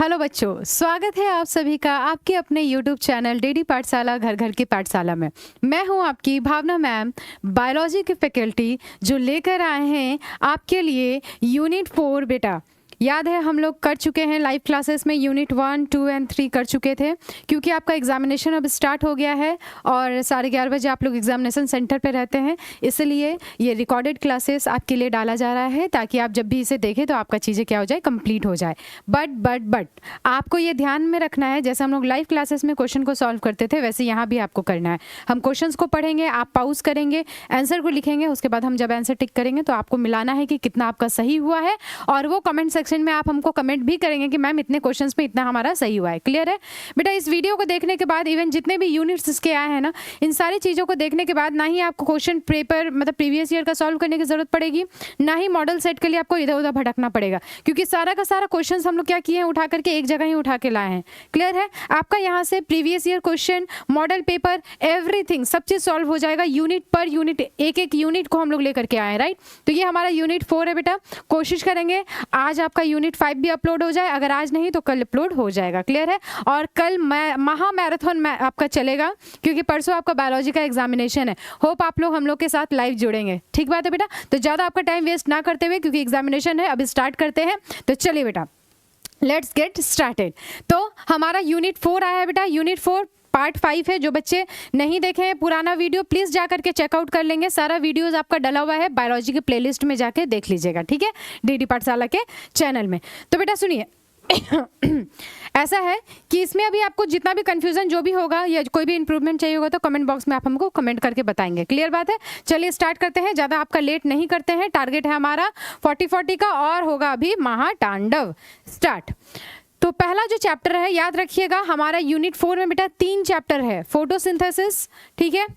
Hello बच्चों, स्वागत है आप सभी का आपके अपने YouTube चैनल डीडी पाठशाला घर घर की पाठशाला में। मैं हूं आपकी भावना मैम, बायोलॉजी की फैकल्टी, जो लेकर आए हैं आपके लिए यूनिट 4। बेटा याद है हम लोग कर चुके हैं लाइव क्लासेस में यूनिट 1, 2 एंड 3 कर चुके थे, क्योंकि आपका एग्जामिनेशन अब स्टार्ट हो गया है और 11:30 बजे आप लोग एग्जामिनेशन सेंटर पे रहते हैं, इसलिए ये रिकॉर्डेड क्लासेस आपके लिए डाला जा रहा है ताकि आप जब भी इसे देखें तो आपका चीज़ें क्या हो जाए, कंप्लीट हो जाए। बट आपको ये ध्यान में रखना है, जैसे हम लोग लाइव क्लासेस में क्वेश्चन को सॉल्व करते थे वैसे यहाँ भी आपको करना है। हम क्वेश्चन को पढ़ेंगे, आप पाउज करेंगे, आंसर को लिखेंगे, उसके बाद हम जब आंसर टिक करेंगे तो आपको मिलाना है कि कितना आपका सही हुआ है, और वो कमेंट सेक्शन में आप हमको कमेंट भी करेंगे कि मैम इतने क्वेश्चंस में इतना हमारा सही हुआ है। क्लियर है बेटा? इस वीडियो को देखने के बाद इवन जितने भी यूनिट्स इसके आए हैं ना, इन सारी चीज़ों को देखने के बाद ना ही आपको क्वेश्चन पेपर मतलब प्रीवियस ईयर का सॉल्व करने की जरूरत पड़ेगी, ना ही मॉडल सेट के लिए आपको इधर उधर भटकना पड़ेगा, क्योंकि सारा का सारा क्वेश्चन हम लोग क्या किए हैं, उठा करके एक जगह ही उठा के लाए हैं। क्लियर है? आपका यहाँ से previous year question, model paper, everything सब चीज़ सॉल्व हो जाएगा। यूनिट पर यूनिट, एक एक यूनिट को हम लोग लेकर के आए, राइट? तो ये हमारा यूनिट 4 है बेटा। कोशिश करेंगे आज आपका यूनिट 5 भी अपलोड हो जाए, अगर आज नहीं तो कल अपलोड हो जाएगा। क्लियर है? और कल महा मैराथन आपका चलेगा, क्योंकि परसों आपका बायोलॉजी का एग्जामिनेशन है। होप आप लोग हम लोग के साथ लाइव जुड़ेंगे। ठीक बात है बेटा? तो ज़्यादा आपका टाइम वेस्ट ना करते हुए, क्योंकि एग्जामिनेशन है, अभी स्टार्ट करते हैं। तो चलिए बेटा, लेट्स गेट स्टार्टेड। तो हमारा यूनिट 4 आया है बेटा। यूनिट 4 पार्ट 5 है। जो बच्चे नहीं देखे हैं पुराना वीडियो, प्लीज़ जा करके चेकआउट कर लेंगे। सारा वीडियोस आपका डला हुआ है, बायोलॉजी के प्लेलिस्ट में जाके देख लीजिएगा, ठीक है, डीडी पाठशाला के चैनल में। तो बेटा सुनिए, ऐसा है कि इसमें अभी आपको जितना भी कंफ्यूजन जो भी होगा या कोई भी इंप्रूवमेंट चाहिए होगा तो कमेंट बॉक्स में आप हमको कमेंट करके बताएंगे। क्लियर बात है? चलिए स्टार्ट करते हैं, ज़्यादा आपका लेट नहीं करते हैं। टारगेट है हमारा 40 का और होगा अभी महातांडव। स्टार्ट। तो पहला जो चैप्टर है, याद रखिएगा, हमारा यूनिट 4 में बेटा 3 चैप्टर है। फोटोसिंथेसिस, ठीक है,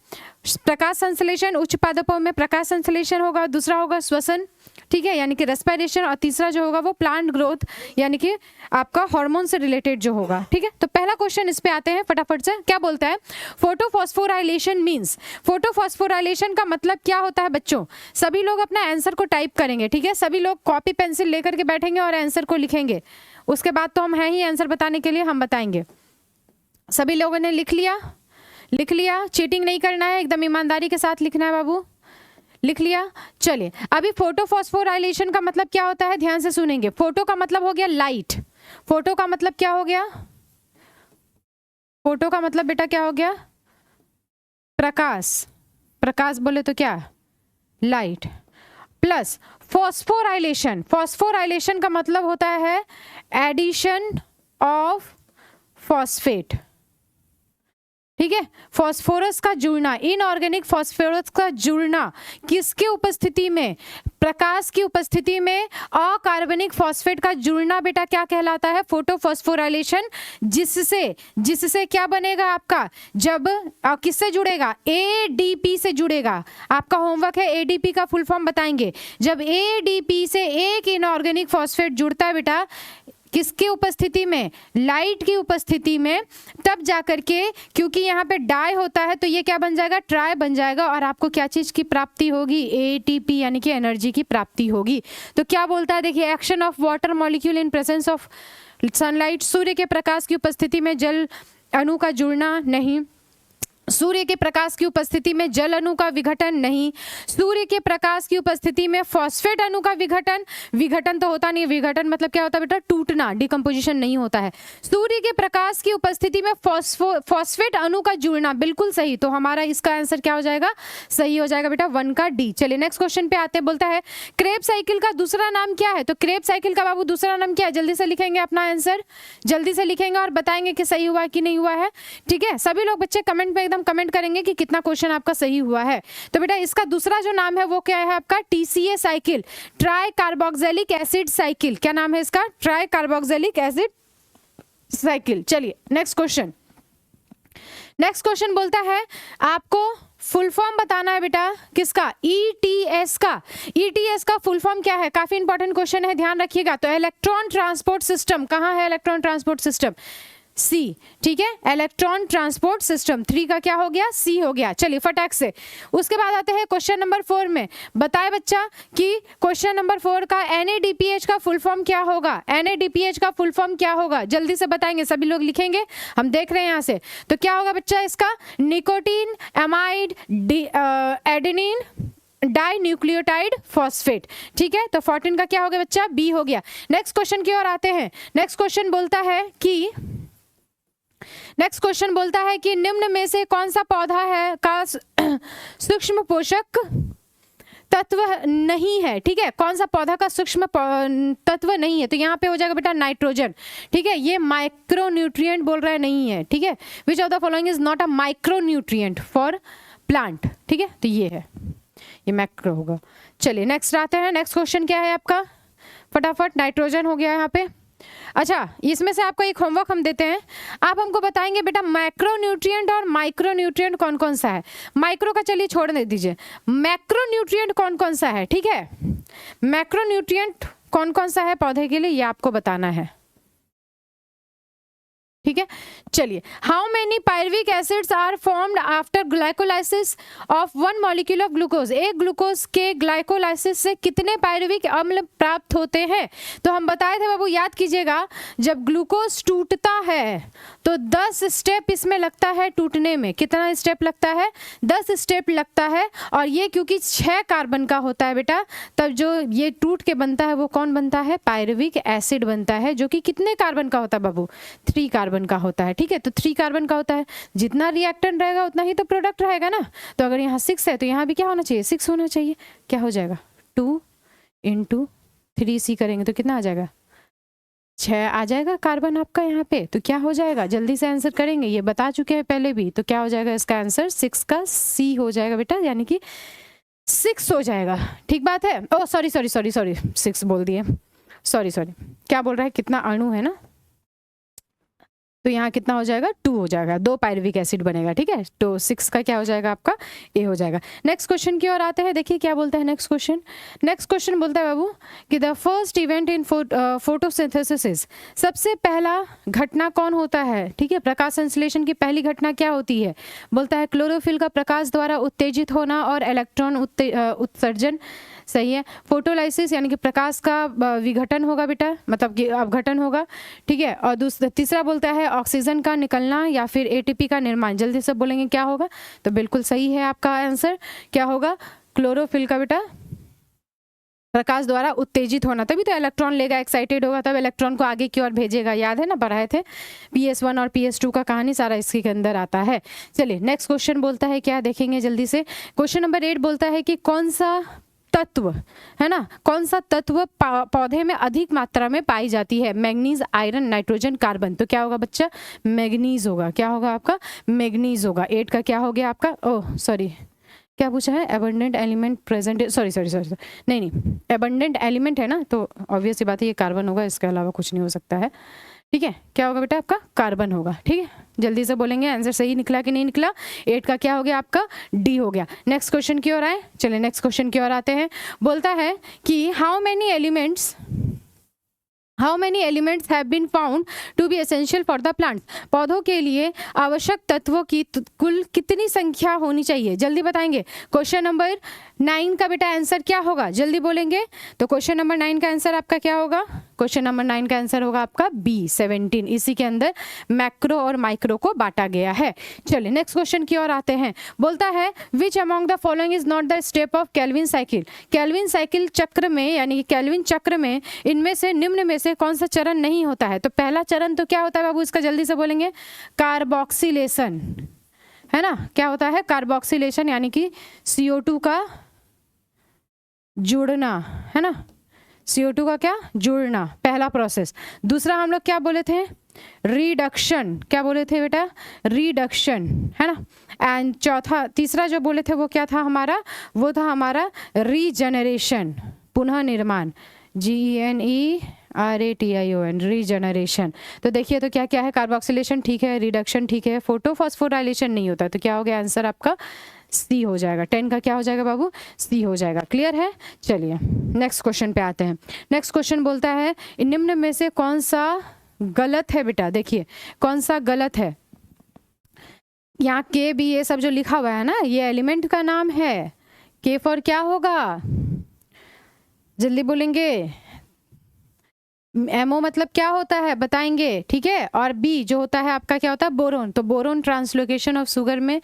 प्रकाश संश्लेषण, उच्च पादपों में प्रकाश संश्लेषण होगा, दूसरा होगा श्वसन, ठीक है, यानी कि रेस्पिरेशन, और तीसरा जो होगा वो प्लांट ग्रोथ, यानी कि आपका हार्मोन से रिलेटेड जो होगा। ठीक है, तो पहला क्वेश्चन इस पे आते हैं फटाफट से। क्या बोलता है? फोटोफॉस्फोराइलेशन मींस, फोटोफॉस्फोराइलेशन का मतलब क्या होता है बच्चों? सभी लोग अपना आंसर को टाइप करेंगे, ठीक है, सभी लोग कॉपी पेंसिल लेकर के बैठेंगे और आंसर को लिखेंगे। उसके बाद तो हम हैं ही आंसर बताने के लिए, हम बताएंगे। सभी लोगों ने लिख लिया? लिख लिया? चीटिंग नहीं करना है, एकदम ईमानदारी के साथ लिखना है बाबू। लिख लिया? चलिए, अभी फोटोफॉस्फोराइलेशन का मतलब क्या होता है, ध्यान से सुनेंगे। फोटो का मतलब हो गया लाइट। फोटो का मतलब क्या हो गया? फोटो का मतलब बेटा क्या हो गया? प्रकाश। प्रकाश बोले तो क्या? लाइट। Plus phosphorylation. फॉस्फोराइलेशन का मतलब होता है एडिशन ऑफ फॉस्फेट, ठीक है, फॉस्फोरस का जुड़ना, इनऑर्गेनिक फॉस्फोरस का जुड़ना किसके उपस्थिति में? प्रकाश की उपस्थिति में अकार्बनिक फॉस्फेट का जुड़ना बेटा क्या कहलाता है? फोटोफॉस्फोराइलेशन। जिससे क्या बनेगा आपका? जब किससे जुड़ेगा? एडीपी से जुड़ेगा। आपका होमवर्क है, एडीपी का फुल फॉर्म बताएंगे। जब एडीपी से एक इनऑर्गेनिक फॉस्फेट जुड़ता है बेटा किसकी उपस्थिति में? लाइट की उपस्थिति में, तब जाकर के, क्योंकि यहाँ पे डाई होता है तो ये क्या बन जाएगा? ट्राई बन जाएगा, और आपको क्या चीज़ की प्राप्ति होगी? एटीपी, यानी कि एनर्जी की प्राप्ति होगी। तो क्या बोलता है देखिए, action of water molecule in presence of sunlight. सूर्य के प्रकाश की उपस्थिति में जल अणु का जुड़ना नहीं, सूर्य के प्रकाश की उपस्थिति में जल अणु का विघटन नहीं, सूर्य के प्रकाश की उपस्थिति में फॉस्फेट अणु का विघटन, विघटन तो होता नहीं, विघटन मतलब क्या होता है बेटा? टूटना, डिकम्पोजिशन नहीं होता है। सूर्य के प्रकाश की उपस्थिति में फॉस्फेट अणु का जुड़ना, बिल्कुल सही। तो हमारा इसका आंसर क्या हो जाएगा? सही हो जाएगा बेटा 1 का डी। चलिए नेक्स्ट क्वेश्चन पे आते हैं। बोलता है क्रेब साइकिल का दूसरा नाम क्या है? तो क्रेब साइकिल का बाबू दूसरा नाम क्या है? जल्दी से लिखेंगे अपना आंसर, जल्दी से लिखेंगे और बताएंगे कि सही हुआ कि नहीं हुआ है। ठीक है, सभी लोग बच्चे कमेंट में कमेंट करेंगे कि कितना क्वेश्चन आपका सही हुआ है। तो बेटा इसका दूसरा जो नाम है वो क्या है आपका? TCA cycle, try carboxylic acid cycle. क्या नाम है इसका? Try carboxylic acid cycle. चलिए नेक्स्ट क्वेश्चन। नेक्स्ट क्वेश्चन बोलता है आपको फुल फॉर्म बताना है बेटा किसका? ईटीएस का। ईटीएस का फुल फॉर्म क्या है? काफी इंपॉर्टेंट क्वेश्चन है, ध्यान रखिएगा। तो इलेक्ट्रॉन ट्रांसपोर्ट सिस्टम। कहाँ है इलेक्ट्रॉन ट्रांसपोर्ट सिस्टम? सी, ठीक है। इलेक्ट्रॉन ट्रांसपोर्ट सिस्टम 3 का क्या हो गया, सी हो गया। चलिए फटाक से उसके बाद आते हैं क्वेश्चन नंबर 4 में। बताए बच्चा कि क्वेश्चन नंबर 4 का NADPH का फुल फॉर्म क्या होगा, NADPH का फुल फॉर्म क्या होगा, जल्दी से बताएंगे, सभी लोग लिखेंगे, हम देख रहे हैं यहाँ से। तो क्या होगा बच्चा इसका, nicotine amide adenine di nucleotide phosphate, ठीक है। तो 14 का क्या हो गया बच्चा, बी हो गया। नेक्स्ट क्वेश्चन की ओर आते हैं। नेक्स्ट क्वेश्चन बोलता है कि निम्न में से कौन सा पौधा है का सूक्ष्म पोषक तत्व नहीं है, ठीक है। कौन सा पौधा का सूक्ष्म तत्व नहीं है, तो यहाँ पे हो जाएगा बेटा नाइट्रोजन, ठीक है। ये माइक्रोन्यूट्रिएंट बोल रहा है, नहीं है, ठीक है। Which of the following is not a micronutrient for plant, ठीक है। तो ये है, ये मैक्रो होगा। चलिए नेक्स्ट आते हैं। नेक्स्ट क्वेश्चन क्या है आपका, फटाफट, नाइट्रोजन हो गया यहाँ पे। अच्छा, इसमें से आपको एक होमवर्क हम देते हैं, आप हमको बताएंगे बेटा मैक्रोन्यूट्रिएंट और माइक्रोन्यूट्रिएंट कौन कौन सा है। माइक्रो का चलिए छोड़ दे दीजिए, मैक्रोन्यूट्रिएंट कौन कौन सा है, ठीक है। मैक्रोन्यूट्रिएंट कौन कौन सा है पौधे के लिए, ये आपको बताना है, ठीक है। चलिए, how many pyruvic acids are formed after glycolysis of 1 molecule of glucose. एक ग्लूकोज के ग्लाइकोलाइसिस से कितने पायरुविक अम्ल प्राप्त होते हैं। तो हम बताए थे बाबू, याद कीजिएगा, जब ग्लूकोज टूटता है तो 10 स्टेप इसमें लगता है टूटने में। कितना स्टेप लगता है, 10 स्टेप लगता है। और ये क्योंकि 6 कार्बन का होता है बेटा, तब जो ये टूट के बनता है वो कौन बनता है, पायरुविक एसिड बनता है, जो कि कितने कार्बन का होता है बाबू, 3 कार्बन का होता है, ठीक है। तो 3 कार्बन का होता है, जितना रिएक्टेंट रहेगा उतना ही तो प्रोडक्ट रहेगा ना। तो अगर यहाँ 6 है तो यहाँ भी क्या होना चाहिए, 6 होना चाहिए। क्या हो जाएगा, 2 × 3C करेंगे तो कितना आ जाएगा, 6 आ जाएगा कार्बन आपका यहाँ पे। तो क्या हो जाएगा, जल्दी से आंसर करेंगे, ये बता चुके हैं पहले भी। तो क्या हो जाएगा इसका आंसर, 6 का सी हो जाएगा बेटा, यानी कि 6 हो जाएगा, ठीक बात है। ओ सॉरी 6 बोल दिए, सॉरी क्या बोल रहा है, कितना अणु है ना, तो यहाँ कितना हो जाएगा, 2 हो जाएगा, 2 पायरुविक एसिड बनेगा, ठीक है। तो 6 का क्या हो जाएगा आपका, ए हो जाएगा। नेक्स्ट क्वेश्चन की ओर आते हैं, देखिए क्या बोलता है नेक्स्ट क्वेश्चन बोलता है बाबू कि the first event in photosynthesis, सबसे पहला घटना कौन होता है, ठीक है। प्रकाश संश्लेषण की पहली घटना क्या होती है, बोलता है क्लोरोफिल का प्रकाश द्वारा उत्तेजित होना और इलेक्ट्रॉन उत्सर्जन, सही है। फोटोलाइसिस यानी कि प्रकाश का विघटन होगा बेटा, मतलब कि अपघटन होगा, ठीक है। और तीसरा बोलता है ऑक्सीजन का निकलना या फिर ATP का निर्माण। जल्दी से बोलेंगे क्या होगा, तो बिल्कुल सही है आपका आंसर, क्या होगा, क्लोरोफिल का बेटा प्रकाश द्वारा उत्तेजित होना, तभी तो इलेक्ट्रॉन लेगा, एक्साइटेड होगा, तब इलेक्ट्रॉन को आगे की ओर भेजेगा। याद है ना, पढ़ाए थे PS1 और PS2 का कहानी, सारा इसके अंदर आता है। चलिए नेक्स्ट क्वेश्चन बोलता है क्या, देखेंगे जल्दी से। क्वेश्चन नंबर 8 बोलता है कि कौन सा तत्व है ना, कौन सा तत्व पौधे में अधिक मात्रा में पाई जाती है, मैग्नीज, आयरन, नाइट्रोजन, कार्बन। तो क्या होगा बच्चा, मैग्नीज होगा। क्या होगा आपका, मैग्नीज होगा। 8 का क्या हो गया आपका, ओह सॉरी क्या पूछा है, एबंडेंट एलिमेंट प्रेजेंट, सॉरी नहीं एबंडेंट एलिमेंट है ना, तो ऑब्वियस सी बात है ये कार्बन होगा, इसके अलावा कुछ नहीं हो सकता है, ठीक है। क्या होगा बेटा आपका, कार्बन होगा, ठीक है। जल्दी से बोलेंगे आंसर सही निकला कि नहीं निकला। 8 का क्या हो गया आपका, डी हो गया। नेक्स्ट क्वेश्चन की ओर आए, चलिए नेक्स्ट क्वेश्चन की ओर आते हैं। बोलता है कि how many elements have been found to be essential for the plants. पौधों के लिए आवश्यक तत्वों की कुल कितनी संख्या होनी चाहिए, जल्दी बताएंगे। क्वेश्चन नंबर 9 का बेटा आंसर क्या होगा, जल्दी बोलेंगे। तो क्वेश्चन नंबर 9 का आंसर आपका क्या होगा, क्वेश्चन नंबर 9 का आंसर होगा आपका बी, 17। इसी के अंदर मैक्रो और माइक्रो को बांटा गया है। चलिए नेक्स्ट क्वेश्चन की ओर आते हैं। बोलता है which among the following is not the step of Calvin cycle. Calvin cycle चक्र में, यानी कि केल्विन चक्र में इनमें से निम्न में से कौन सा चरण नहीं होता है। तो पहला चरण तो क्या होता है बाबू, इसका जल्दी से बोलेंगे, कार्बोक्सिलेशन, है ना। क्या होता है, कार्बोक्सिलेशन, यानी कि CO2 का जुड़ना, है ना, CO2 का क्या, जुड़ना, पहला प्रोसेस। दूसरा हम लोग क्या बोले थे, रिडक्शन, क्या बोले थे बेटा, रिडक्शन, है ना। एंड तीसरा जो बोले थे वो क्या था हमारा, वो था हमारा रीजनरेशन, पुनः निर्माण, GENERATION, रीजनरेशन। तो देखिए तो क्या क्या है, कार्बोक्सिलेशन ठीक है, रिडक्शन ठीक है, फोटोफॉस्फोराइलेशन नहीं होता। तो क्या हो गया आंसर आपका, सी हो जाएगा। 10 का क्या हो जाएगा बाबू, सी हो जाएगा। क्लियर है। चलिए नेक्स्ट क्वेश्चन पे आते हैं। नेक्स्ट क्वेश्चन बोलता है निम्न में से कौन सा गलत है बेटा, देखिए कौन सा गलत है। यहाँ के बी ये सब जो लिखा हुआ है ना, ये एलिमेंट का नाम है। के फॉर क्या होगा, जल्दी बोलेंगे। एमओ मतलब क्या होता है बताएंगे, ठीक है। और बी जो होता है आपका क्या होता है, बोरोन। तो बोरोन ट्रांसलोकेशन ऑफ शुगर में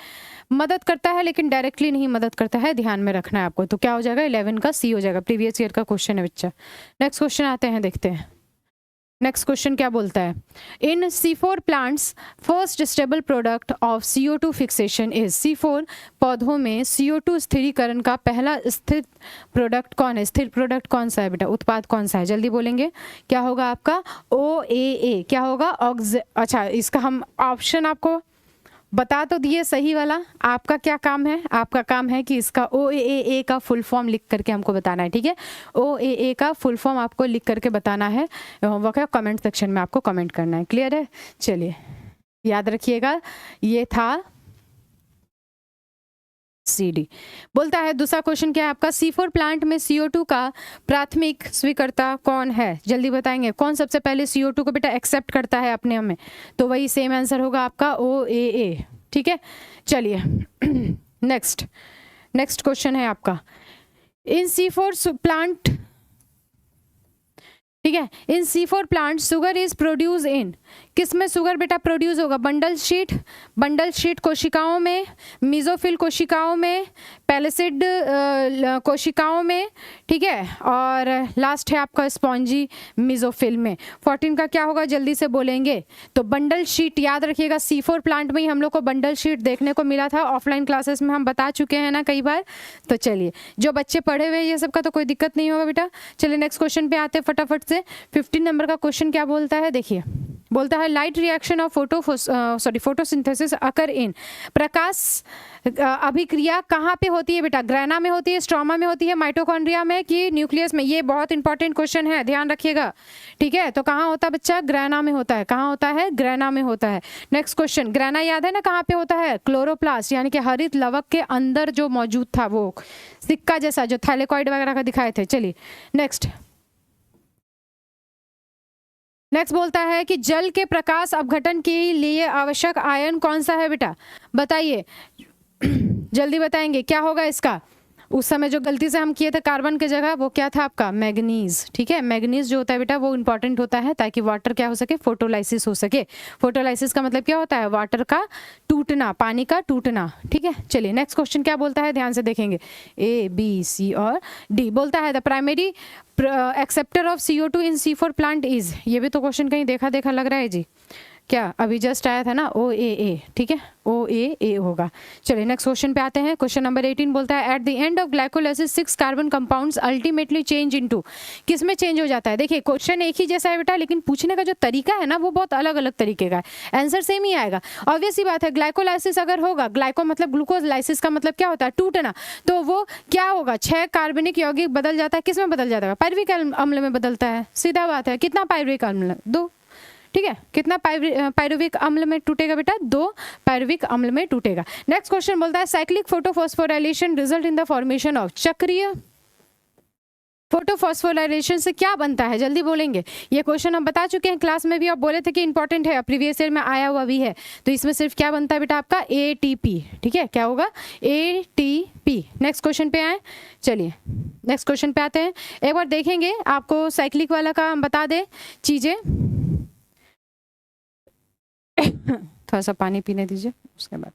मदद करता है, लेकिन डायरेक्टली नहीं मदद करता है, ध्यान में रखना है आपको। तो क्या हो जाएगा, 11 का सी हो जाएगा। प्रीवियस ईयर का क्वेश्चन है बच्चा। नेक्स्ट क्वेश्चन आते हैं, देखते हैं नेक्स्ट क्वेश्चन क्या बोलता है। इन C4 plants first stable product of CO2 fixation is. C4 पौधों में CO2 स्थिरीकरण का पहला स्थिर प्रोडक्ट कौन है, स्थिर प्रोडक्ट कौन सा है बेटा, उत्पाद कौन सा है, जल्दी बोलेंगे। क्या होगा आपका OAA, क्या होगा अच्छा इसका हम ऑप्शन आपको बता तो दिए सही वाला। आपका क्या काम है, आपका काम है कि इसका OAA का फुल फॉर्म लिख करके हमको बताना है, ठीक है। OAA का फुल फॉर्म आपको लिख करके बताना है, होमवर्क है, कमेंट सेक्शन में आपको कमेंट करना है, क्लियर है। चलिए याद रखिएगा, ये था CD। बोलता है दूसरा क्वेश्चन क्या है आपका, C4 प्लांट में CO2 का प्राथमिक स्वीकर्ता कौन है, जल्दी बताएंगे। कौन सबसे पहले CO2 को बेटा एक्सेप्ट करता है अपने में, तो वही सेम आंसर होगा आपका OAA, ठीक है। चलिए नेक्स्ट क्वेश्चन है आपका, इन C4 प्लांट, ठीक है, इन C4 plant sugar is produce in, किस में शुगर बेटा प्रोड्यूस होगा, बंडल शीट कोशिकाओं में, मिजोफिल कोशिकाओं में, पैलिसिड कोशिकाओं में, ठीक है, और लास्ट है आपका स्पॉन्जी मिजोफिल में। 14 का क्या होगा, जल्दी से बोलेंगे। तो बंडल शीट याद रखिएगा, C4 प्लांट में ही हम लोग को बंडल शीट देखने को मिला था, ऑफलाइन क्लासेस में हम बता चुके हैं ना कई बार। तो चलिए जो बच्चे पढ़े हुए ये सब का तो कोई दिक्कत नहीं होगा बेटा। चलिए नेक्स्ट क्वेश्चन पे आते हैं फटाफट से। 15 नंबर का क्वेश्चन क्या बोलता है, देखिए बोलता है लाइट रिएक्शन ऑफ फोटोसिंथेसिस अकर इन, प्रकाश अभिक्रिया कहाँ पे होती है बेटा, ग्रैना में होती है, स्ट्रोमा में होती है, माइटोकॉन्ड्रिया में कि न्यूक्लियस में। ये बहुत इंपॉर्टेंट क्वेश्चन है, ध्यान रखिएगा, ठीक है। तो कहाँ होता है बच्चा, ग्रैना में होता है। कहाँ होता है, ग्रैना में होता है। नेक्स्ट क्वेश्चन, ग्रैना याद है ना कहाँ पे होता है, क्लोरोप्लास्ट यानी कि हरित लवक के अंदर जो मौजूद था, वो सिक्का जैसा जो थैलेकॉइड वगैरह का दिखाए थे। चलिए नेक्स्ट बोलता है कि जल के प्रकाश अपघटन के लिए आवश्यक आयन कौन सा है बेटा, बताइए जल्दी बताएंगे क्या होगा इसका। उस समय जो गलती से हम किए थे कार्बन के जगह, वो क्या था आपका, मैग्नीज, ठीक है। मैग्नीज जो होता है बेटा वो इंपॉर्टेंट होता है ताकि वाटर क्या हो सके, फोटोलाइसिस हो सके। फोटोलाइसिस का मतलब क्या होता है, वाटर का टूटना, पानी का टूटना, ठीक है। चलिए नेक्स्ट क्वेश्चन क्या बोलता है, ध्यान से देखेंगे। A, B, C और D बोलता है the primary acceptor of CO2 in C4 plant is. ये भी तो क्वेश्चन कहीं देखा देखा लग रहा है जी, क्या अभी जस्ट आया था ना, OAA, ठीक है, OAA होगा। चलिए नेक्स्ट क्वेश्चन पे आते हैं। क्वेश्चन नंबर 18 बोलता है at the end of glycolysis 6 carbon compounds ultimately change into, किस में चेंज हो जाता है। देखिए क्वेश्चन एक ही जैसा है बेटा, लेकिन पूछने का जो तरीका है ना वो बहुत अलग अलग तरीके का है, आंसर सेम ही आएगा। ऑब्वियस ही बात है, ग्लाइकोलाइसिस अगर होगा, ग्लाइको मतलब ग्लूकोज, लाइसिस का मतलब क्या होता है, टूटना, तो वो क्या होगा, 6 कार्बनिक यौगिक बदल जाता है, किस में बदल जाता है, पायरुविक अम्ल में बदलता है, सीधा बात है। कितना पायरुविक अम्ल, 2, ठीक है। कितना पायरुविक अम्ल में टूटेगा बेटा, 2 पायरुविक अम्ल में टूटेगा। नेक्स्ट क्वेश्चन बोलता है cyclic photophosphorylation result in the formation of, चक्रीय फोटोफॉस्फोराइलेशन से क्या बनता है, जल्दी बोलेंगे। ये क्वेश्चन हम बता चुके हैं क्लास में भी, आप बोले थे कि इंपॉर्टेंट है, प्रीवियस ईयर में आया हुआ भी है। तो इसमें सिर्फ क्या बनता है बेटा आपका, ATP, ठीक है। क्या होगा, ATP। नेक्स्ट क्वेश्चन पे आए, चलिए नेक्स्ट क्वेश्चन पे आते हैं। एक बार देखेंगे, आपको साइक्लिक वाला का हम बता दें चीजें थोड़ा सा पानी पीने दीजिए उसके बाद।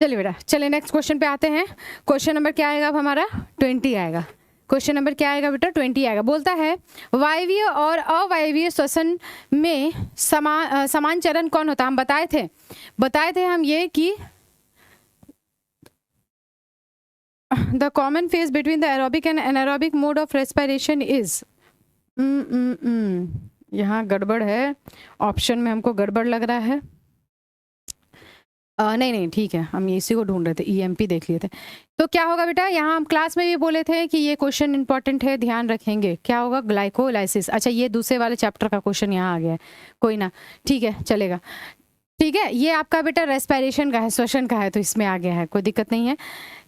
चलिए बेटा, चलिए नेक्स्ट क्वेश्चन पे आते हैं। क्वेश्चन नंबर क्या आएगा अब हमारा? 20 आएगा। क्वेश्चन नंबर क्या आएगा बेटा? 20 आएगा। बोलता है वायवीय और अवायवीय श्वसन में समान चरण कौन होता है? हम बताए थे हम ये कि the common phase between the aerobic and anaerobic mode of respiration is, यहाँ गड़बड़ है, ऑप्शन में हमको गड़बड़ लग रहा है। नहीं ठीक है, हम इसी को ढूंढ रहे थे, ईएमपी देख लिए थे। तो क्या होगा बेटा, यहाँ हम क्लास में भी बोले थे कि ये क्वेश्चन इंपॉर्टेंट है, ध्यान रखेंगे। क्या होगा? ग्लाइकोलाइसिस। अच्छा, ये दूसरे वाले चैप्टर का क्वेश्चन यहाँ आ गया है, कोई ना, ठीक है, चलेगा। ठीक है, ये आपका बेटा रेस्पिरेशन का है, श्वसन का है, तो इसमें आ गया है, कोई दिक्कत नहीं है।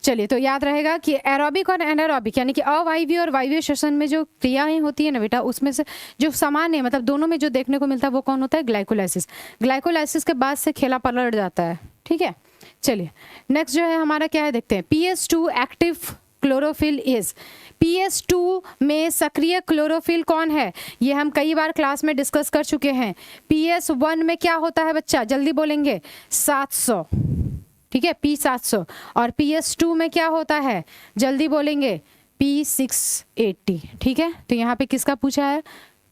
चलिए, तो याद रहेगा कि एरोबिक और एनारोबिक यानी कि अवायवीय और वायवीय श्वसन में जो क्रियाएं होती है ना बेटा, उसमें से जो समान है, मतलब दोनों में जो देखने को मिलता है वो कौन होता है? ग्लाइकोलाइसिस। ग्लाइकोलाइसिस के बाद से खेला पलट जाता है। ठीक है, चलिए नेक्स्ट जो है हमारा क्या है देखते हैं। PS2 active chlorophyll is, PS2 में सक्रिय क्लोरोफिल कौन है? ये हम कई बार क्लास में डिस्कस कर चुके हैं। PS1 में क्या होता है बच्चा? जल्दी बोलेंगे, 700। ठीक है, P700। और PS2 में क्या होता है? जल्दी बोलेंगे, P680। ठीक है, तो यहाँ पे किसका पूछा है?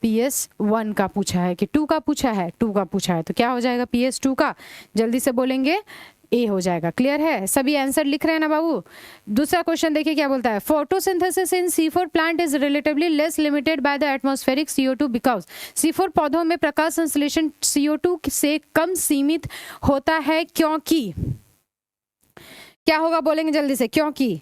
PS1 का पूछा है कि 2 का पूछा है? 2 का पूछा है, तो क्या हो जाएगा PS2 का? जल्दी से बोलेंगे, ए हो जाएगा। क्लियर है? सभी आंसर लिख रहे हैं ना बाबू? दूसरा क्वेश्चन देखिए क्या बोलता है। Photosynthesis in C4 plant is relatively less limited by the atmospheric CO2 because C4 पौधों में प्रकाश संश्लेषण CO2 से कम सीमित होता है क्योंकि, क्या होगा बोलेंगे जल्दी से, क्योंकि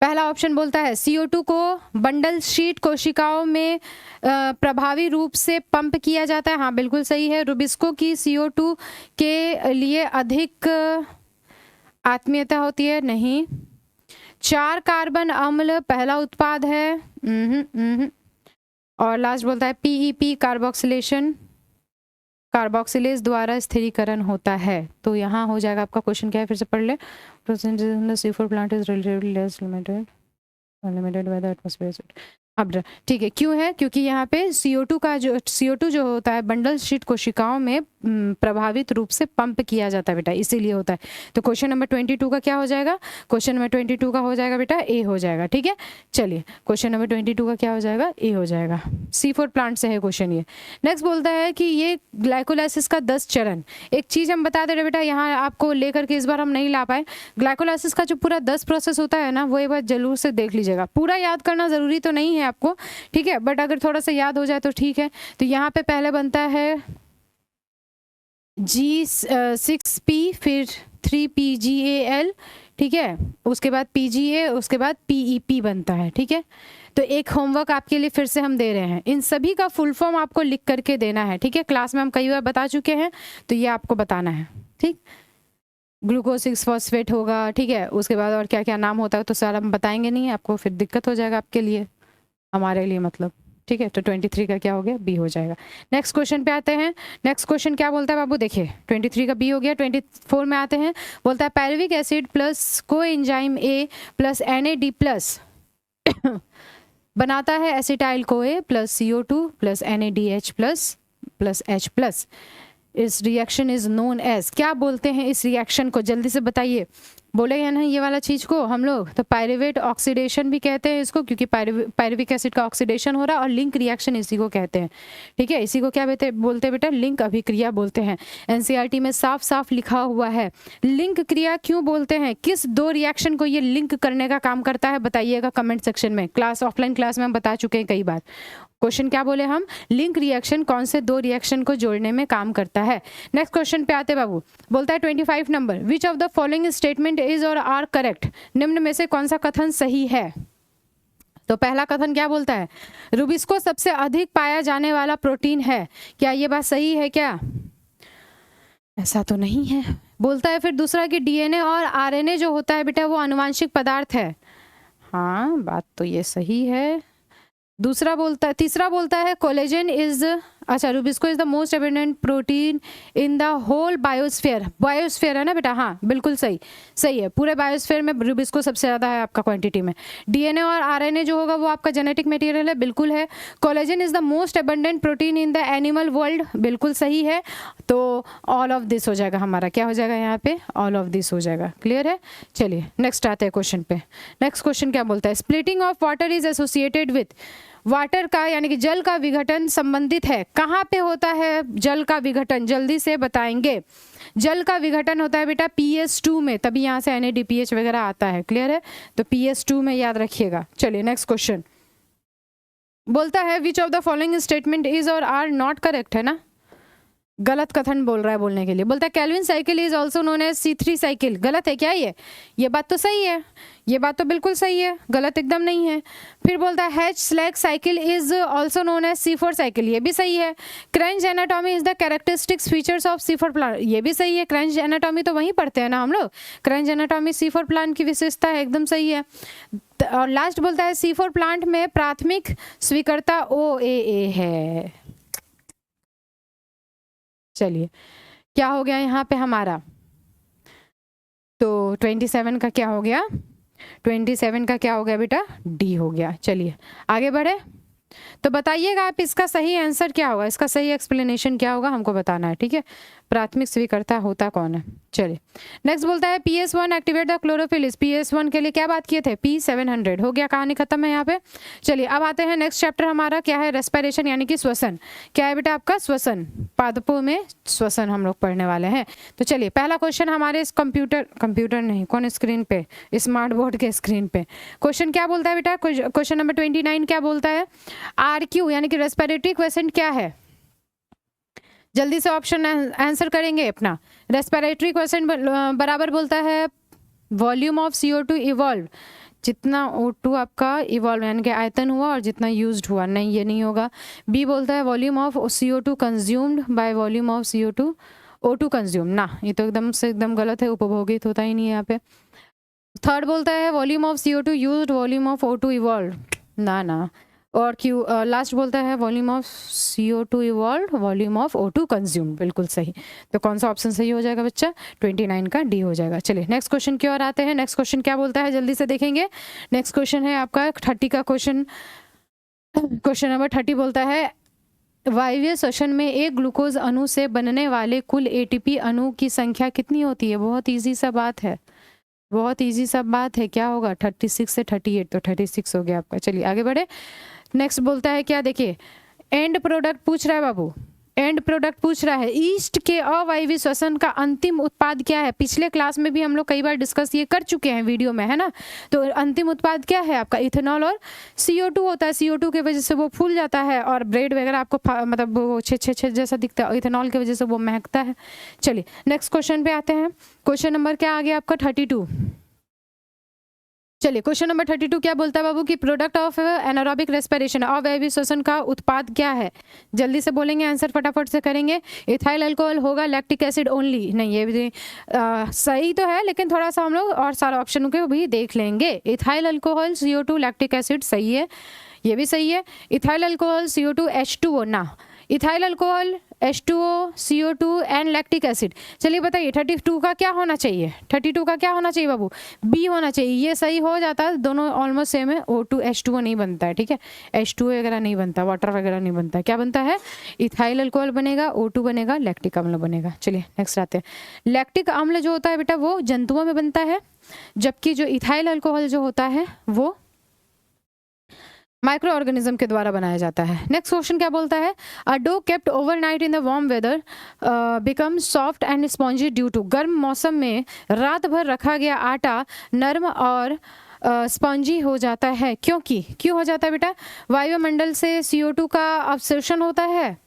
पहला ऑप्शन बोलता है CO2 को बंडल शीट कोशिकाओं में प्रभावी रूप से पंप किया जाता है। हाँ बिल्कुल सही है। रुबिस्को की CO2 के लिए अधिक आत्मीयता होती है? नहीं। 4 कार्बन अम्ल पहला उत्पाद है? और लास्ट बोलता है PEP कार्बोक्सिलेज द्वारा स्थिरीकरण होता है। तो यहाँ हो जाएगा आपका क्वेश्चन क्या है, फिर से पढ़ ले। C4 plant is relatively less limited by the atmosphere. अब ठीक है, क्यों है? क्योंकि यहाँ पे CO2 जो होता है बंडल शीट कोशिकाओं में प्रभावित रूप से पंप किया जाता है बेटा, इसीलिए होता है। तो क्वेश्चन नंबर 22 का क्या हो जाएगा? क्वेश्चन नंबर 22 का हो जाएगा बेटा ए हो जाएगा। ठीक है, चलिए क्वेश्चन नंबर 22 का क्या हो जाएगा? ए हो जाएगा। C4 प्लांट से है क्वेश्चन ये। नेक्स्ट बोलता है कि ये ग्लाइकोलाइसिस का 10 चरण। एक चीज़ हम बता दे रहे बेटा, यहाँ आपको लेकर के इस बार हम नहीं ला पाए। ग्लाइकोलाइसिस का जो पूरा 10 प्रोसेस होता है ना, वो एक बार जरूर से देख लीजिएगा। पूरा याद करना ज़रूरी तो नहीं है आपको, ठीक है, बट अगर थोड़ा सा याद हो जाए तो ठीक है। तो यहाँ पे पहले बनता है G6P, फिर 3PGAL, ठीक है, उसके बाद PGA, उसके बाद PEP बनता है। ठीक है, तो एक होमवर्क आपके लिए फिर से हम दे रहे हैं, इन सभी का फुल फॉर्म आपको लिख करके देना है। ठीक है, क्लास में हम कई बार बता चुके हैं, तो ये आपको बताना है। ठीक, ग्लूकोज 6 फॉस्फेट होगा, ठीक है, उसके बाद और क्या क्या नाम होता है तो सारा हम बताएंगे नहीं, आपको फिर दिक्कत हो जाएगा आपके लिए, हमारे लिए मतलब। ठीक है, तो 23 का क्या हो गया? बी हो जाएगा। नेक्स्ट क्वेश्चन पे आते हैं। नेक्स्ट क्वेश्चन क्या बोलता है बाबू? देखिए 23 का बी हो गया। 24 में आते हैं, बोलता है pyruvic acid plus coenzyme A plus NAD plus बनाता है acetyl CoA plus CO2 plus NADH plus H plus. इस रिएक्शन इज नोन एज, क्या बोलते हैं इस रिएक्शन को? जल्दी से बताइए। बोले या नहीं ये वाला चीज को हम लोग? तो पायरुवेट ऑक्सीडेशन भी कहते हैं इसको, क्योंकि पायरुविक एसिड का ऑक्सीडेशन हो रहा है, और लिंक रिएक्शन इसी को कहते हैं। ठीक है, इसी को क्या बोलते हैं बेटा? लिंक अभिक्रिया बोलते हैं। NCERT में साफ साफ लिखा हुआ है। लिंक क्रिया क्यों बोलते हैं? किस 2 रिएक्शन को ये लिंक करने का काम करता है? बताइएगा कमेंट सेक्शन में। ऑफलाइन क्लास में हम बता चुके हैं कई बार। क्वेश्चन क्या बोले हम? लिंक रिएक्शन कौन से 2 रिएक्शन को जोड़ने में काम करता है। नेक्स्ट क्वेश्चन पे आते बाबू, बोलता है 25 number, which of the following statement is और आर करेक्ट? निम्न में से कौन सा कथन सही है? तो पहला कथन क्या बोलता है? रुबिस्को सबसे अधिक पाया जाने वाला प्रोटीन है। क्या ये बात सही है क्या? ऐसा तो नहीं है। बोलता है फिर दूसरा कि DNA और RNA जो होता है बेटा वो आनुवांशिक पदार्थ है। हाँ, बात तो ये सही है। तीसरा बोलता है कोलेजन इज अच्छा, rubisco is the most abundant protein in the whole biosphere. Biosphere है ना बेटा, हाँ बिल्कुल सही, सही है। पूरे बायोस्फीयर में रुबिस्को सबसे ज़्यादा है आपका क्वांटिटी में। डीएनए और आरएनए जो होगा वो आपका जेनेटिक मटेरियल है, बिल्कुल है। Collagen is the most abundant protein in the animal world, बिल्कुल सही है। तो ऑल ऑफ दिस हो जाएगा हमारा, क्या हो जाएगा यहाँ पे, ऑल ऑफ दिस हो जाएगा। क्लियर है। चलिए नेक्स्ट आते हैं क्वेश्चन पे। नेक्स्ट क्वेश्चन क्या बोलता है, splitting of water is associated with, water का यानी कि जल का विघटन संबंधित है, कहाँ पे होता है जल का विघटन, जल्दी से बताएंगे। जल का विघटन होता है बेटा PS2 में, तभी यहाँ से NADPH वगैरह आता है। क्लियर है, तो PS2 में याद रखिएगा। चलिए नेक्स्ट क्वेश्चन बोलता है which of the following statement is और आर नॉट करेक्ट, है ना, गलत कथन बोल रहा है बोलने के लिए। बोलता है Calvin cycle is also known as C3 cycle, गलत है क्या ये बात तो सही है, ये बात तो बिल्कुल सही है, गलत एकदम नहीं है। फिर बोलता है Hatch Slack cycle is also known as C4 cycle, ये भी सही है। Kranz anatomy is the characteristics features of C4 plant, ये भी सही है। क्रंच एनाटॉमी तो वहीं पढ़ते हैं ना हम लोग, क्रंच एनाटॉमी C4 प्लांट की विशेषता है, एकदम सही है। और लास्ट बोलता है C4 प्लांट में प्राथमिक स्वीकर्ता OAA है। चलिए क्या हो गया यहाँ पे हमारा, तो 27 का क्या हो गया, 27 का क्या हो गया बेटा, D हो गया। चलिए आगे बढ़े, तो बताइएगा आप इसका सही आंसर क्या होगा, इसका सही एक्सप्लेनेशन क्या होगा, हमको बताना है, ठीक है। प्राथमिक स्वीकर्ता होता कौन है। चलिए नेक्स्ट बोलता है PS1 activate the chlorophyll, PS1 के लिए क्या बात किए थे, P700 हो गया, कहानी खत्म है यहाँ पे। चलिए अब आते हैं नेक्स्ट चैप्टर हमारा क्या है, रेस्पिरेशन यानी कि श्वसन। क्या है बेटा आपका, श्वसन, पादपों में श्वसन हम लोग पढ़ने वाले हैं। तो चलिए पहला क्वेश्चन हमारे इस कंप्यूटर नहीं, कौन स्क्रीन पे, स्मार्ट बोर्ड के स्क्रीन पे क्वेश्चन क्या बोलता है बेटा, क्वेश्चन नंबर 29 क्या बोलता है, RQ यानी कि रेस्पिरेटरी क्वेश्चन क्या है, जल्दी से ऑप्शन आंसर करेंगे अपना। रेस्पिरेटरी क्वेश्चन बराबर बोलता है वॉल्यूम ऑफ CO2 इवॉल्व, जितना O2 आपका इवॉल्व यानी कि आयतन हुआ और जितना यूज्ड हुआ, नहीं ये नहीं होगा। B बोलता है volume of CO2 consumed by volume of CO2 O2 consume, ना ये तो एकदम से एकदम गलत है, उपभोगित होता ही नहीं है यहाँ पे। थर्ड बोलता है volume of CO2 used volume of O2 evolve, ना। और लास्ट बोलता है volume of CO2 evolve volume of O2 consume, बिल्कुल सही। तो कौन सा ऑप्शन सही हो जाएगा बच्चा, 29 का D हो जाएगा। चलिए नेक्स्ट क्वेश्चन की ओर आते हैं। नेक्स्ट क्वेश्चन क्या बोलता है जल्दी से देखेंगे। नेक्स्ट क्वेश्चन है आपका 30 का क्वेश्चन, क्वेश्चन नंबर 30 बोलता है वायवीय श्वसन में एक ग्लूकोज अणु से बनने वाले कुल ATP अणु की संख्या कितनी होती है। बहुत ईजी सा बात है, बहुत ईजी सा बात है। क्या होगा 36 से 38, तो 36 हो गया आपका। चलिए आगे बढ़े। नेक्स्ट बोलता है क्या, देखिए एंड प्रोडक्ट पूछ रहा है बाबू, एंड प्रोडक्ट पूछ रहा है ईस्ट के अवायवीय श्वसन का अंतिम उत्पाद क्या है। पिछले क्लास में भी हम लोग कई बार डिस्कस ये कर चुके हैं वीडियो में, है ना। तो अंतिम उत्पाद क्या है आपका, इथेनॉल और CO2 होता है। CO2 की वजह से वो फूल जाता है और ब्रेड वगैरह आपको मतलब वो छे जैसा दिखता है, इथेनॉल की वजह से वो महकता है। चलिए नेक्स्ट क्वेश्चन पे आते हैं। क्वेश्चन नंबर क्या आ गया आपका 32। चलिए क्वेश्चन नंबर 32 क्या बोलता है बाबू कि प्रोडक्ट ऑफ एनारोबिक रेस्पिरेशन, अवायवीय श्वसन का उत्पाद क्या है। जल्दी से बोलेंगे, आंसर फटाफट से करेंगे। इथाइल अल्कोहल होगा, लैक्टिक एसिड ओनली, नहीं ये भी सही तो है, लेकिन थोड़ा सा हम लोग और सारे ऑप्शन को भी देख लेंगे। Ethyl alcohol CO2 lactic acid सही है, ये भी सही है। इथाइल अल्कोहल CO2 H2O, ना ethyl alcohol H2O CO2 and lactic acid. चलिए बताइए 32 का क्या होना चाहिए, 32 का क्या होना चाहिए बाबू, B होना चाहिए। ये सही हो जाता है, दोनों ऑलमोस्ट सेम है। O2 H2O नहीं बनता है, ठीक है, H2O वगैरह नहीं बनता, वाटर वगैरह नहीं बनता है। क्या बनता है, इथाइल अल्कोहल बनेगा, O2 बनेगा, लैक्टिक अम्ल बनेगा। चलिए नेक्स्ट आते हैं। लैक्टिक अम्ल जो होता है बेटा वो जंतुओं में बनता है, जबकि जो इथाइल अल्कोहल जो होता है वो माइक्रो ऑर्गेनिज्म के द्वारा बनाया जाता है। नेक्स्ट क्वेश्चन क्या बोलता है, a dough kept overnight in the warm weather become soft and spongy due to, गर्म मौसम में रात भर रखा गया आटा नर्म और स्पॉन्जी हो जाता है, क्योंकि क्यों हो जाता है बेटा, वायुमंडल से CO2 का अवशोषण होता है।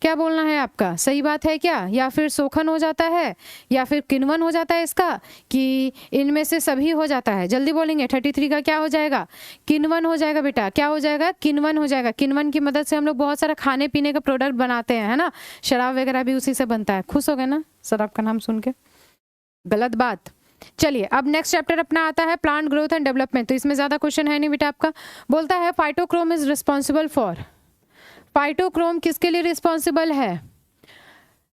क्या बोलना है आपका, सही बात है क्या, या फिर शोखन हो जाता है, या फिर किण्वन हो जाता है इसका, कि इनमें से सभी हो जाता है। जल्दी बोलेंगे 33 का क्या हो जाएगा, किण्वन हो जाएगा बेटा। क्या हो जाएगा, किण्वन हो जाएगा। किण्वन की मदद से हम लोग बहुत सारा खाने पीने का प्रोडक्ट बनाते हैं, है ना, शराब वगैरह भी उसी से बनता है। खुश हो गए ना शराब का नाम सुन के, गलत बात। चलिए अब नेक्स्ट चैप्टर अपना आता है प्लांट ग्रोथ एंड डेवलपमेंट। तो इसमें ज्यादा क्वेश्चन है नहीं बेटा आपका। बोलता है phytochrome is responsible for, phytochrome किसके लिए रिस्पॉन्सिबल है?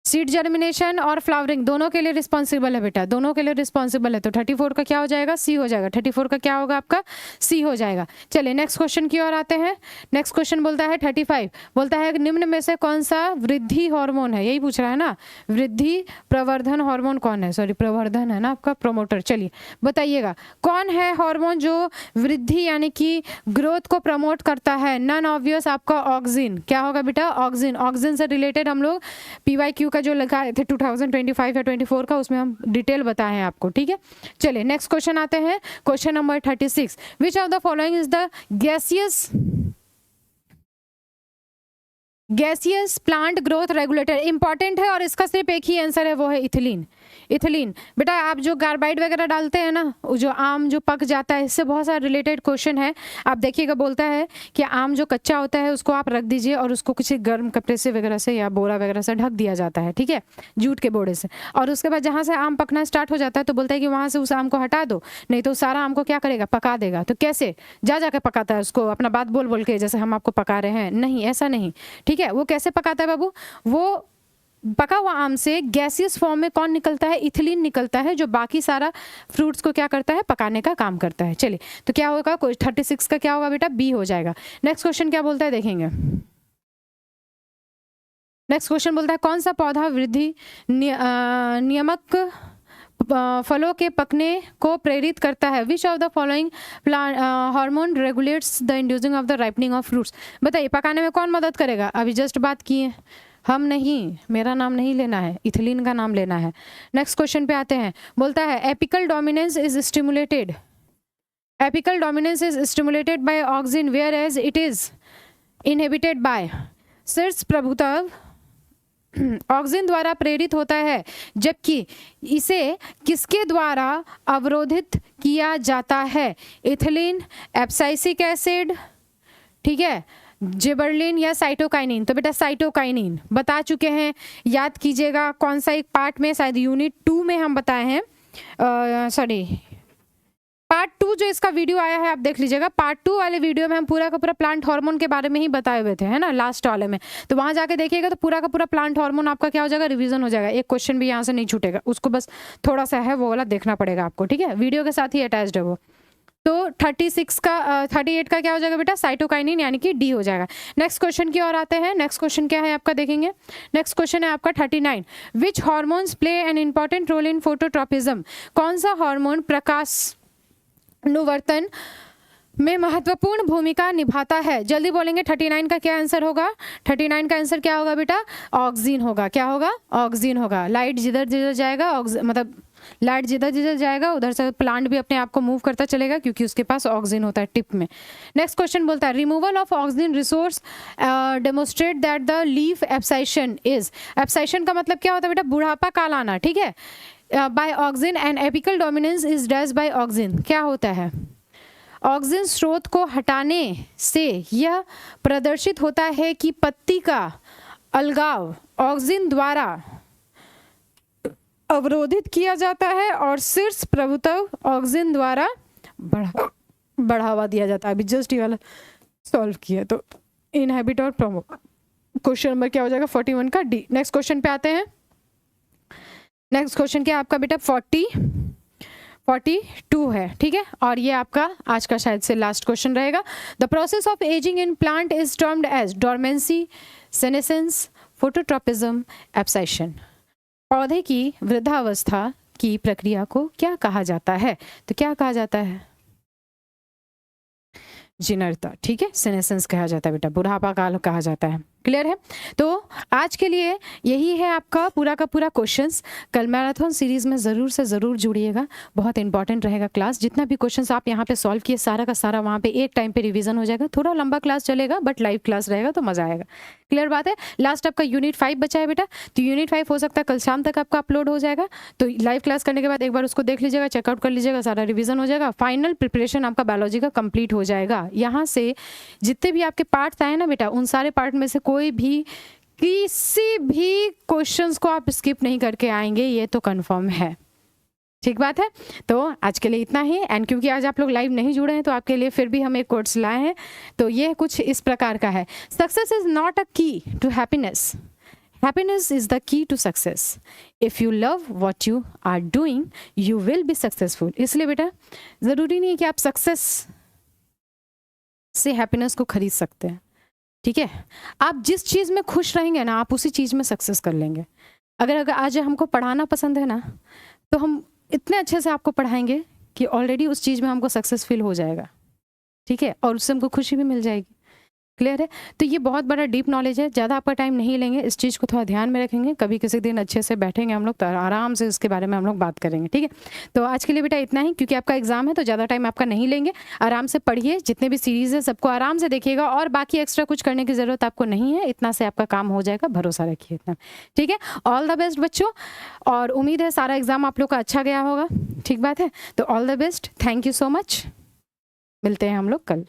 सीड जर्मिनेशन और फ्लावरिंग दोनों के लिए रिस्पॉन्सिबल है बेटा, दोनों के लिए रिस्पॉन्सिबल है। तो 34 का क्या हो जाएगा? सी हो जाएगा। 34 का क्या होगा आपका? सी हो जाएगा। चलिए नेक्स्ट क्वेश्चन की ओर आते हैं। नेक्स्ट क्वेश्चन बोलता है 35, बोलता है निम्न में से कौन सा वृद्धि हार्मोन है? यही पूछ रहा है ना, वृद्धि प्रवर्धन हार्मोन कौन है? सॉरी प्रवर्धन है ना आपका, प्रमोटर। चलिए बताइएगा कौन है हार्मोन जो वृद्धि यानी कि ग्रोथ को प्रमोट करता है? नन ऑब्वियस आपका ऑक्सिन। क्या होगा बेटा? ऑक्सिन। ऑक्सिन से रिलेटेड हम लोग PYQ का जो लगाए थे 2025 या 24 का, उसमें हम डिटेल बताए हैं आपको, ठीक है। चलिए नेक्स्ट क्वेश्चन आते हैं, question number 36। Which of the following is the gaseous plant growth regulator? Important है और इसका सिर्फ एक ही आंसर है, वो है इथिलीन। इथिलीन बेटा, आप जो कार्बाइड वगैरह डालते हैं ना, जो आम जो पक जाता है, इससे बहुत सारा रिलेटेड क्वेश्चन है। आप देखिएगा, बोलता है कि आम जो कच्चा होता है उसको आप रख दीजिए और उसको कुछ गर्म कपड़े से वगैरह से या बोरा वगैरह से ढक दिया जाता है, ठीक है, जूट के बोरे से। और उसके बाद जहाँ से आम पकना स्टार्ट हो जाता है तो बोलता है कि वहाँ से उस आम को हटा दो, नहीं तो सारा आम को क्या करेगा? पका देगा। तो कैसे जा जाकर पकाता है उसको? अपना बात बोल बोल के, जैसे हम आपको पका रहे हैं? नहीं, ऐसा नहीं, ठीक है। वो कैसे पकाता है बाबू? वो पका हुआ आम से गैसियस फॉर्म में कौन निकलता है? इथिलीन निकलता है, जो बाकी सारा फ्रूट्स को क्या करता है? पकाने का काम करता है। चलिए तो क्या होगा? 36 का क्या होगा बेटा? बी हो जाएगा। नेक्स्ट क्वेश्चन क्या बोलता है देखेंगे। नेक्स्ट क्वेश्चन बोलता है कौन सा पौधा वृद्धि नियमक फलों के पकने को प्रेरित करता है? Which of the following hormone regulates the inducing of the ripening of fruits? बताइए पकाने में कौन मदद करेगा? अभी जस्ट बात किए हम, नहीं, मेरा नाम नहीं लेना है, इथिलीन का नाम लेना है। नेक्स्ट क्वेश्चन पे आते हैं, बोलता है apical dominance is stimulated by auxin whereas it is inhibited by शीर्ष प्रभुत्व ऑक्सिन द्वारा प्रेरित होता है, जबकि इसे किसके द्वारा अवरोधित किया जाता है? इथिलीन, एब्साइसिक एसिड, ठीक है, जिबरलिन या साइटोकाइनिन? तो बेटा साइटोकाइनिन बता चुके हैं, याद कीजिएगा कौन सा एक पार्ट में, शायद यूनिट 2 में हम बताए हैं, सॉरी पार्ट 2 जो इसका वीडियो आया है आप देख लीजिएगा। पार्ट 2 वाले वीडियो में हम पूरा का पूरा प्लांट हार्मोन के बारे में ही बताए हुए थे, है ना, लास्ट वाले में। तो वहां जाके देखिएगा तो पूरा का पूरा प्लांट हार्मोन आपका क्या हो जाएगा? रिवीजन हो जाएगा। एक क्वेश्चन भी यहाँ से नहीं छूटेगा, उसको बस थोड़ा सा है वो वाला देखना पड़ेगा आपको, ठीक है, वीडियो के साथ ही अटैच्ड है वो। तो 38 का क्या हो जाएगा बेटा? साइटोकाइनिन, यानी कि डी हो जाएगा। नेक्स्ट क्वेश्चन की ओर आते हैं। नेक्स्ट क्वेश्चन क्या है आपका देखेंगे। नेक्स्ट क्वेश्चन है आपका 39। Which hormones play an important role in phototropism? कौन सा हार्मोन प्रकाश अनुवर्तन में महत्वपूर्ण भूमिका निभाता है? जल्दी बोलेंगे। 39 का क्या आंसर होगा? 39 का आंसर क्या होगा बेटा? ऑक्सिन होगा। क्या होगा? ऑक्सिन होगा। लाइट जिधर जिधर जाएगा, मतलब लाइट जिधर जिधर जाएगा उधर से प्लांट भी अपने आप को मूव करता चलेगा, क्योंकि उसके पास ऑक्सिन होता है टिप में। नेक्स्ट क्वेश्चन बोलता है removal of auxin resource demonstrate that the leaf abscission is. Abscission का मतलब क्या होता है बेटा? बुढ़ापा काल आना, ठीक है, by auxin and apical dominance is does by auxin. क्या होता है? ऑक्सिन स्रोत को हटाने से यह प्रदर्शित होता है कि पत्ती का अलगाव ऑक्सिन द्वारा अवरोधित किया जाता है और शीर्ष प्रभुत्व ऑक्सिन द्वारा बढ़ावा दिया जाता है। अभी जस्ट ये वाला सॉल्व किया, तो इनहैबिट और प्रोमोट। क्वेश्चन नंबर क्या हो जाएगा? 41 का डी। नेक्स्ट क्वेश्चन पे आते हैं। नेक्स्ट क्वेश्चन क्या है आपका बेटा? 42 है, ठीक है, और ये आपका आज का शायद से लास्ट क्वेश्चन रहेगा। The process of ageing in plant is termed as dormancy, senescence, phototropism, abscission. पौधे की वृद्धावस्था की प्रक्रिया को क्या कहा जाता है? तो क्या कहा जाता है? जीर्णता, ठीक है, सेनेसेंस कहा जाता है बेटा, बुढ़ापा काल कहा जाता है। क्लियर है? तो आज के लिए यही है आपका पूरा का पूरा क्वेश्चंस। कल मैराथन सीरीज में ज़रूर से ज़रूर जुड़िएगा, बहुत इंपॉर्टेंट रहेगा क्लास। जितना भी क्वेश्चंस आप यहाँ पे सॉल्व किए सारा का सारा वहाँ पे एक टाइम पे रिवीजन हो जाएगा। थोड़ा लंबा क्लास चलेगा बट लाइव क्लास रहेगा तो मज़ा आएगा। क्लियर बात है? लास्ट आपका यूनिट 5 बचा है बेटा, तो यूनिट 5 हो सकता है कल शाम तक आपका अपलोड हो जाएगा। तो लाइव क्लास करने के बाद एक बार उसको देख लीजिएगा, चेकआउट कर लीजिएगा, सारा रिविजन हो जाएगा। फाइनल प्रिपरेशन आपका बायोलॉजी का कंप्लीट हो जाएगा। यहाँ से जितने भी आपके पार्ट्स आए ना बेटा, उन सारे पार्ट में से कोई भी किसी भी क्वेश्चंस को आप स्किप नहीं करके आएंगे, ये तो कंफर्म है। ठीक बात है। तो आज के लिए इतना ही। एंड क्योंकि आज आप लोग लाइव नहीं जुड़े हैं तो आपके लिए फिर भी हम एक कोट्स लाए हैं। तो ये कुछ इस प्रकार का है, success is not a key to happiness, happiness is the key to success. If you love what you are doing you will be successful. इसलिए बेटा ज़रूरी नहीं है कि आप सक्सेस से हैप्पीनेस को खरीद सकते हैं, ठीक है। आप जिस चीज़ में खुश रहेंगे ना आप उसी चीज़ में सक्सेस कर लेंगे। अगर आज हमको पढ़ाना पसंद है ना तो हम इतने अच्छे से आपको पढ़ाएंगे कि ऑलरेडी उस चीज़ में हमको सक्सेस फील हो जाएगा, ठीक है, और उससे हमको खुशी भी मिल जाएगी। क्लियर है। तो ये बहुत बड़ा डीप नॉलेज है, ज़्यादा आपका टाइम नहीं लेंगे, इस चीज़ को थोड़ा ध्यान में रखेंगे। कभी किसी दिन अच्छे से बैठेंगे हम लोग तो आराम से इसके बारे में हम लोग बात करेंगे, ठीक है। तो आज के लिए बेटा इतना ही, क्योंकि आपका एग्जाम है तो ज़्यादा टाइम आपका नहीं लेंगे। आराम से पढ़िए, जितने भी सीरीज़ है सबको आराम से देखिएगा, और बाकी एक्स्ट्रा कुछ करने की ज़रूरत आपको नहीं है, इतना से आपका काम हो जाएगा, भरोसा रखिए इतना, ठीक है। ऑल द बेस्ट बच्चों, और उम्मीद है सारा एग्ज़ाम आप लोग का अच्छा गया होगा, ठीक बात है। तो all the best, thank you so much, मिलते हैं हम लोग कल।